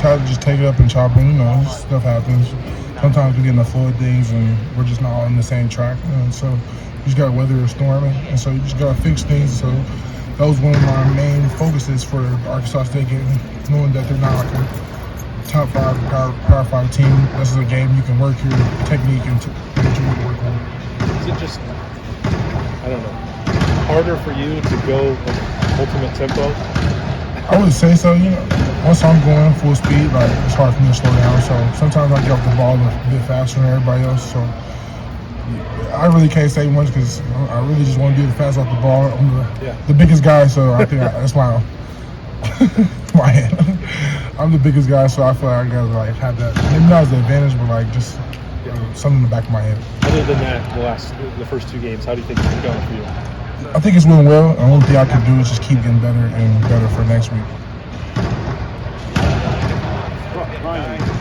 just have to just take it up and chop it. Stuff happens. Sometimes we get in the flow of things and we're just not on the same track. And so you just got to weather a storm. And so you just got to fix things. So that was one of my main focuses for the Arkansas State game, knowing that they're not like a top 5 power 5 team. This is a game you can work your technique and what you want to work on. Is it just, I don't know, harder for you to go ultimate tempo? I would say so. Once I'm going full speed, like it's hard for me to slow down. So sometimes I get off the ball a bit faster than everybody else. So I really can't say much because I really just want to be the fast off the ball. I'm the biggest guy, so I think that's my head. I'm the biggest guy, so I feel like I gotta have that. Maybe not as an advantage, but just something in the back of my head. Other than that, the first 2 games, how do you think it's going for you? I think it's going well. The only thing I can do is just keep getting better and better for next week. Ryan the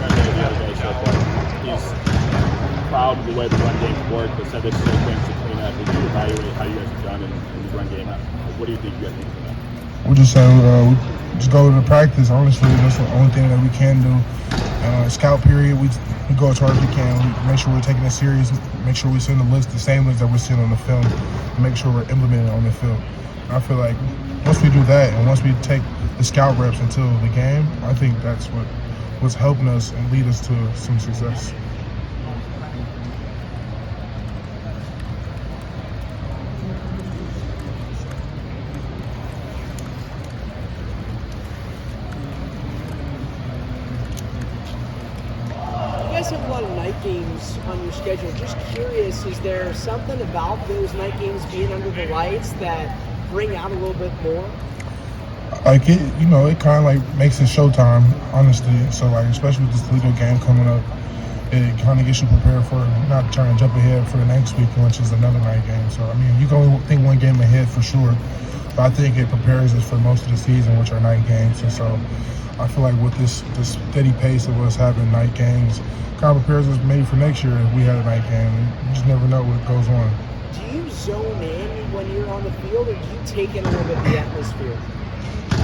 other day said that he's proud of the way the run game worked, but said there's still things to clean up. Did you evaluate how you guys have done in the run game? What do you think you guys need to clean up? We just say we just go to practice. Honestly, that's the only thing that we can do. Scout period, we go as hard as we can. We make sure we're taking it serious. Make sure we send the list, the same list that we're seeing on the film. Make sure we're implementing it on the field. I feel like once we do that, and once we take the scout reps into the game, I think that's what's helping us and lead us to some success. You guys have a lot of night games on your schedule. Just curious, is there something about those night games being under the lights that bring out a little bit more? Like it kind of makes it showtime, honestly. So especially with this Toledo game coming up, it kind of gets you prepared for not trying to jump ahead for the next week, which is another night game. So you can only think one game ahead for sure, but I think it prepares us for most of the season, which are night games. And so I feel like with this steady pace of us having night games, kind of prepares us maybe for next year if we had a night game. You just never know what goes on. Do you zone in when you're on the field, or do you take in a little bit of the atmosphere?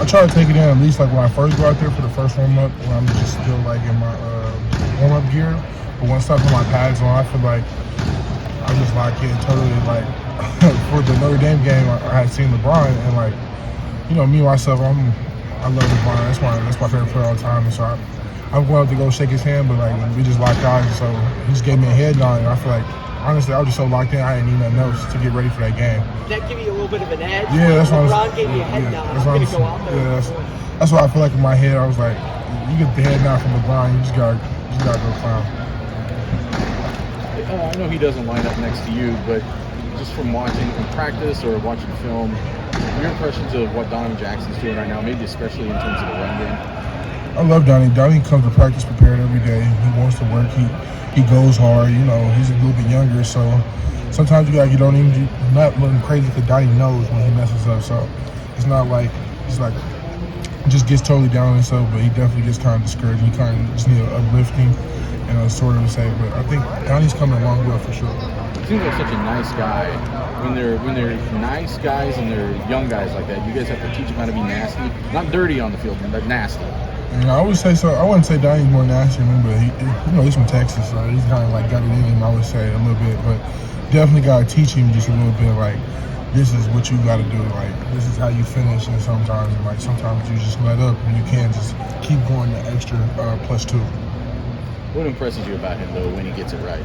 I try to take it in at least when I first go out there for the first warm-up, when I'm just still in my warm-up gear. But once I put my pads on, I feel like I just lock in totally. For the Notre Dame game, I had seen LeBron, and me myself, I love LeBron. That's my favorite player all the time. And so I'm going up to go shake his hand, but we just locked eyes. So he just gave me a head nod, and I feel like honestly, I was just so locked in, I didn't need nothing else to get ready for that game. Did that give you a little bit of an edge? Yeah, that's what LeBron gave you a head nod. I'm going to go out there. Yeah, that's what I feel like in my head. I was like, you get the head nod from LeBron, you just gotta go clown. I know he doesn't line up next to you, but just from watching in practice or watching film, your impressions of what Dawand Jackson's doing right now, maybe especially in terms of the run game? I love Donnie. Donnie comes to practice prepared every day. He wants to work. He goes hard. He's a little bit younger, so sometimes you gotta get on him. Not looking crazy because Donnie knows when he messes up. So it's not like he's just gets totally down on himself, but he definitely gets kind of discouraged. He kind of just need an uplifting and sort of say. But I think Donnie's coming along well for sure. He seems like such a nice guy. When they're nice guys and they're young guys like that, you guys have to teach them how to be nasty, not dirty on the field, but nasty. I would say so. I wouldn't say Donnie's more nasty than me, but he's from Texas, so he's kind of got it in him. I would say a little bit, but definitely got to teach him just a little bit. This is what you got to do. This is how you finish. And sometimes you just let up, and you can't just keep going the extra +2. What impresses you about him though when he gets it right?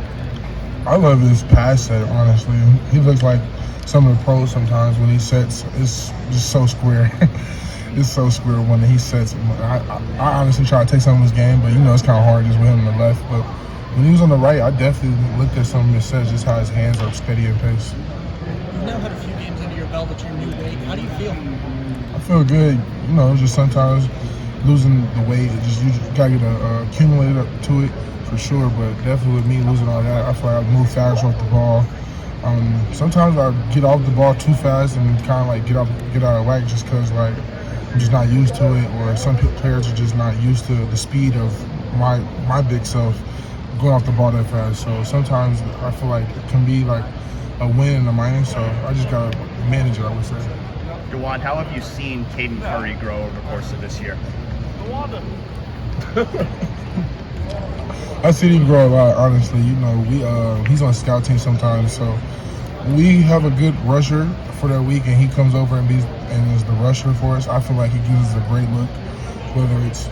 I love his pass set. Honestly, he looks like some of the pros sometimes when he sets. It's just so square. It's so square when he sets. I honestly try to take some of his game, but it's kind of hard just with him on the left. But when he was on the right, I definitely looked at some of his sets, just how his hands are steady and pace. You've now had a few games under your belt at your new weight. How do you feel? I feel good. Just sometimes losing the weight, you just gotta get accumulated up to it for sure. But definitely with me losing all that, I feel like I move faster off the ball. Sometimes I get off the ball too fast and kind of get out of whack just because I'm just not used to it, or some players are just not used to the speed of my big self going off the ball that fast. So sometimes I feel like it can be a win in the mind. So I just gotta manage it, I would say. Dawand, how have you seen Caden Curry grow over the course of this year? I see him grow a lot, honestly. You know, he's on scout team sometimes, so we have a good rusher for that week, and he comes over and is the rusher for us. I feel like he gives us a great look, whether it's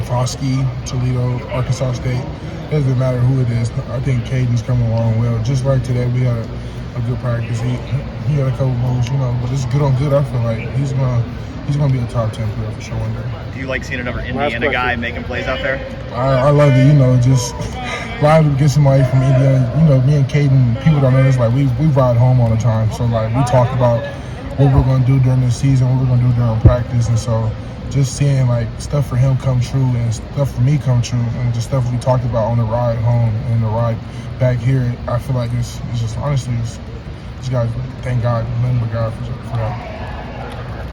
Foskey, Toledo, Arkansas State. It doesn't matter who it is. I think Caden's coming along well. Just like today, we had a good practice. He had a couple moves, you know, but it's good on good. I feel like he's gonna be a top 10 player for sure one day. Do you like seeing another Indiana guy making plays out there? I love it, you know, just riding to get somebody from Indiana. You know, me and Caden, people don't know this, like we ride home all the time. So like we talk about what we're gonna do during the season, what we're gonna do during practice, and so just seeing like stuff for him come true and stuff for me come true, and just stuff we talked about on the ride home and the ride back here, I feel like it's just honestly, just gotta thank God, nothing but God for that.